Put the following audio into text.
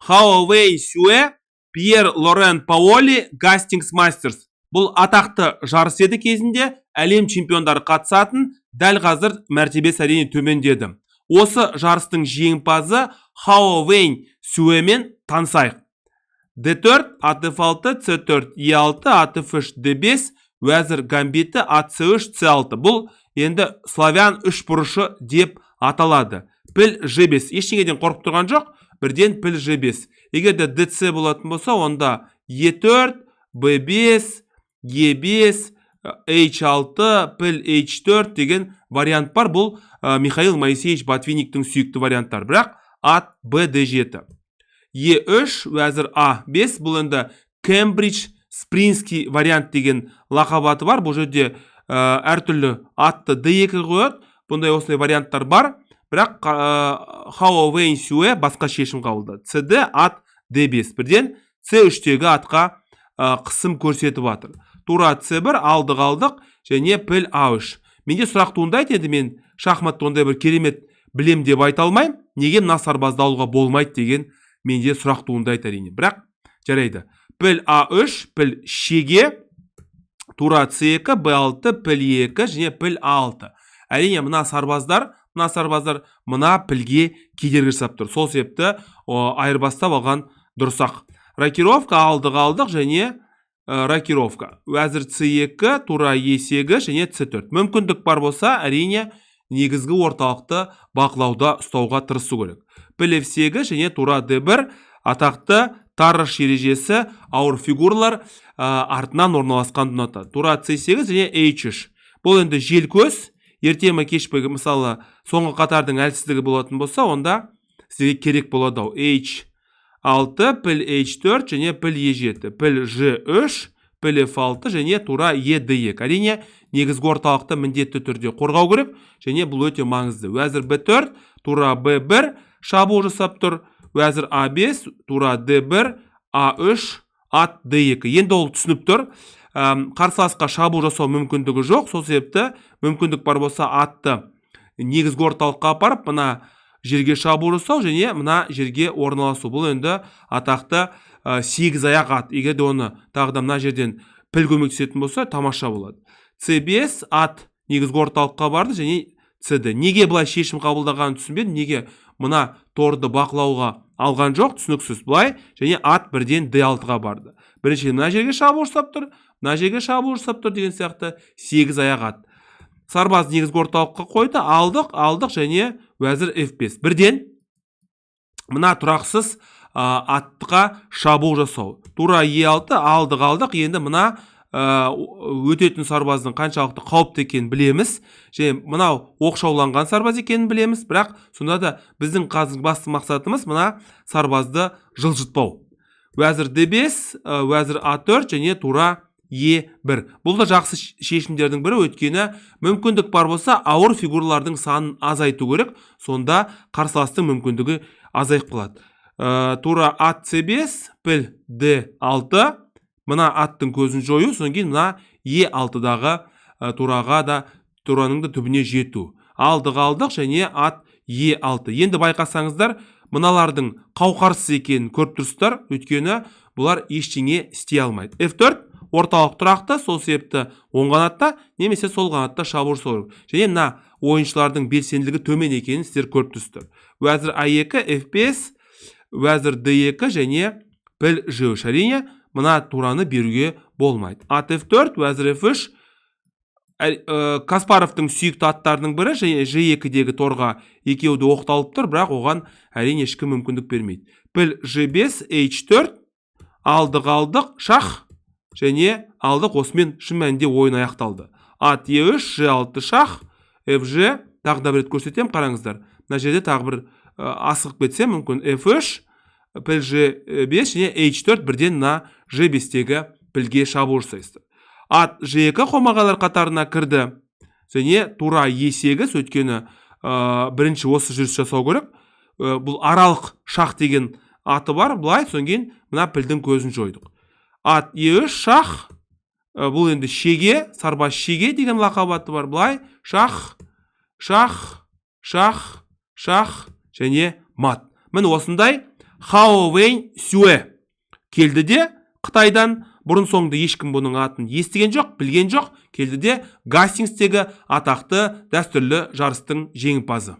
Хао Вэй Сюэ, Пьер Лорен Паоли, Гастингс Мастерс. Бұл атақты жарыс еді кезінде, әлем чемпиондары қатысатын, дәл қазір мәртебесі әрине төмендеді. Осы жарыстың жеңімпазы Хао Вэй Сюэмен танысайық. D4, ATF6, C4, E6, ATF3, D5, Вәзір гамбиті, AC3, C6. Бұл енді славян үш бұрышы деп аталады. Піл G5. Ештеңеден қорқып тұрған жоқ, бірден піл G5. Егер де DC болатын болса, онда E4, B5, E5, H6, піл H4 деген вариант бар. Бұл Михаил Моисеевич Ботвинниктің сүйікті варианттар. Бірақ ат Б, D7. E3, вәзір A5. Бұл енді Кембридж Спринский вариант деген лақабаты бар. Бұл жерде әртүрлі атты D2 қойады. Бұндай осындай варианттар бар. Бірақ Хао Вэй Сюэ басқа шешім қабылдады. CD ат D5. Бірден C3-тегі атқа қысым көрсетіп атыр. Тура C1 алдық және піл A3. Менде сұрақ туындайды, енді мен шахматты ондай бір керемет білем деп айта алмаймын. Неге мына сарбазды алуға болмайды деген менде сұрақ туындайды әрине. Бірақ жарайды. Піл A3, піл шеге, тура C2, B6, піл E2 және піл A6. Әрине мына сарбаздар мына пілге кедергі жасап тұр. Сол себепті айырбастап алған дұрысақ. Рокировка алдық және рокировка. Вәзір C2, тура E8 және C4. Мүмкіндік бар болса, әрине негізгі орталықты бақылауда ұстауға тырысу керек. Піл F8 және тура D1 атақты тарыш ережесі ауыр фигуралар артынан орналасқан ұнатады. Тура C8 және H3. Бұл енді жел көз. Ерте ме кеш пе, мысалы, соңғы қатардың әлсіздігі болатын болса, онда сізге керек болады. H6, піл H4 және піл E7, піл G3, піл F6 және тура E2. Әрине, негізгі орталықты міндетті түрде қорғау керек, және бұл өте маңызды. Вәзір B4, тура B1 шабуыл жасап тұр. Вәзір A5, тура D1, A3, ат D2. Енді ол түсініп тұр. Қарсыласқа шабуыл жасау мүмкіндігі жоқ. Сол себепті мүмкіндік бар болса атты негізгі орталыққа апарып, мына жерге шабуыл жасау және мына жерге орналасу. Бұл енді атақты 8 аяқ ат. Егер де оны тағыда мына жерден піл көмектесетін болса, тамаша болады. C5 ат негізгі орталыққа барды және CD. Неге бұлай шешім қабылдағанын түсінбедім. Неге мына торды бақылауға алған жоқ, түсініксіз. Бұлай және ат бірден D6-ға барды. Бірінші мына жерге шабуыл жасап тұр, мына жерге шабуыл жасап тұр деген сияқты 8 аяқ ат. Сарбаз негізгі орталыққа қойды, алдық және вәзір F5. Бірден мына тұрақсыз аттыға шабуыл жасау. Тура E6 алдық, енді мына өтетін сарбаздың қаншалықты қауіпті екенін білеміз. Және мынау оқшауланған сарбаз екенін білеміз, бірақ сонда да біздің басты мақсатымыз мына сарбазды жылжытпау. Вәзір D5, вәзір A4 және тура E1. Бұл да жақсы шешімдердің бірі, өткені мүмкіндік бар болса, ауыр фигуралардың санын азайту керек, сонда қарсыластың мүмкіндігі азайып қалады. Тура ат C5, піл D6, мына аттың көзін жою, содан кейін мына E6-дағы тураға да тураның да түбіне жету. Алдық және ат E6. Енді байқасаңыздар, мыналардың қауқарсыз екенін көріп тұрсыздар, өйткені бұлар ештеңе істей алмайды. F4 орталық тұрақты, сол себепті оң қанатта немесе сол қанатта шабуыл жасау керек. Және мына ойыншылардың белсенділігі төмен екенін сіздер көріп тұрсыздар. Вәзір A2, F5, вәзір D2 және піл G3. Әрине, мына тураны беруге болмайды. Ат F4, вәзір F3. Каспаровтың сүйікті аттарының бірі G2-дегі торға екеуді оқталып тұр, бірақ оған әрине ешкім мүмкіндік бермейді. Піл G5, H4, алдық, шах және алдық, осымен шын мәнінде ойын аяқталды. Ат E3, G6 шах, FG, тағы да бір рет көрсетем, қараңыздар. Мына жерде тағы бір асығып кетсе, мүмкін F3, піл G5 және H4 бірден на G5-тегі пілге шабуыл жасайсыздар. Ат G2 қомағалар қатарына кірді. Және тура E8, өткені бірінші осы жүріс жасау керек. Бұл аралық шах деген аты бар, бұлай, соң кейін мына пілдің көзін жойдық. Ат E3 шах, бұл енді шеге, сарбаз шеге деген лақабаты бар, бұлай, шах, және мат. Міне осындай Хао Вэнь Сюэ келді де Қытайдан. Бұрын соңды ешкім бұның атын естіген жоқ, білген жоқ. Келді де Гастингстегі атақты дәстүрлі жарыстың жеңімпазы.